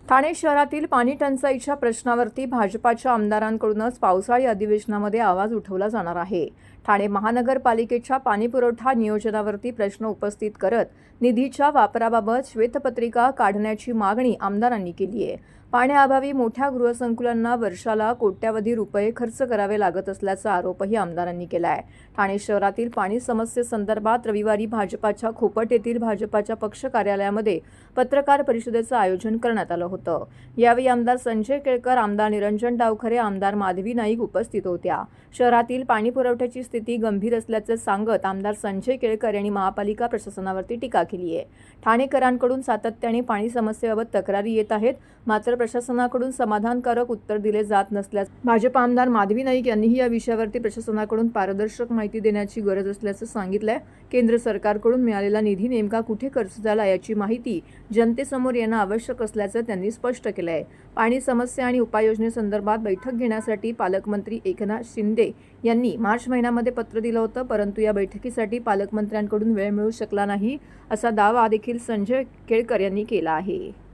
ठाणे शहरातील पाणी टंचाईच्या प्रश्नावरती भाजपाच्या आमदारांकडूनच पावसाळी अधिवेशनामध्ये आवाज उठवला जाणार आहे। ठाणे महानगरपालिकेच्या पाणीपुरवठा नियोजनावरती प्रश्न उपस्थित करत निधीच्या वापराबाबत श्वेतपत्रिका काढण्याची मागणी आमदारांनी केली आहे। पाण्याअभावी मोठ्या गृहसंकुलांना वर्षाला कोट्यावधी रुपये खर्च करावे लागत असल्याचा आरोपही आमदारांनी केला आहे। ठाणे शहरातील पाणी समस्येसंदर्भात रविवारी भाजपाच्या खोपट येथील भाजपाच्या पक्ष कार्यालयामध्ये पत्रकार परिषदेचं आयोजन करण्यात आलं होतं। यावेळी आमदार संजय केळकर, आमदार निरंजन डावखरे, आमदार माधवी नाईक उपस्थित होत्या। शहरातील पाणी पुरवठ्याची स्थिती गंभीर असल्याचे सांगत आमदार संजय केळकर यांनी महापालिका प्रशासनावरती टीका केली आहे। ठाणेकरांकडून सातत्याने पाणी समस्येबाबत तक्रारी येत आहेत, मात्र प्रशासनाकडून समाधानकारक उत्तर दिले जात नसल्याचे भाजप आमदार माधवी नाईक यांनीही या विषयावरती प्रशासनाकडून पारदर्शक माहिती देण्याची गरज असल्याचं सांगितलंय। केंद्र सरकारकडून मिळालेला निधी नेमका कुठे खर्च झाला याची माहिती जनतेसमोर येणं आवश्यक असल्याचं त्यांनी स्पष्ट केलं आहे। पाणी समस्या आणि उपाययोजनेसंदर्भात बैठक घेण्यासाठी पालकमंत्री एकनाथ शिंदे यांनी मार्च महिन्यामध्ये पत्र दिलं होतं, परंतु या बैठकीसाठी पालकमंत्र्यांकडून वेळ मिळू शकला नाही असा दावा देखील संजय केळकर यांनी केला आहे।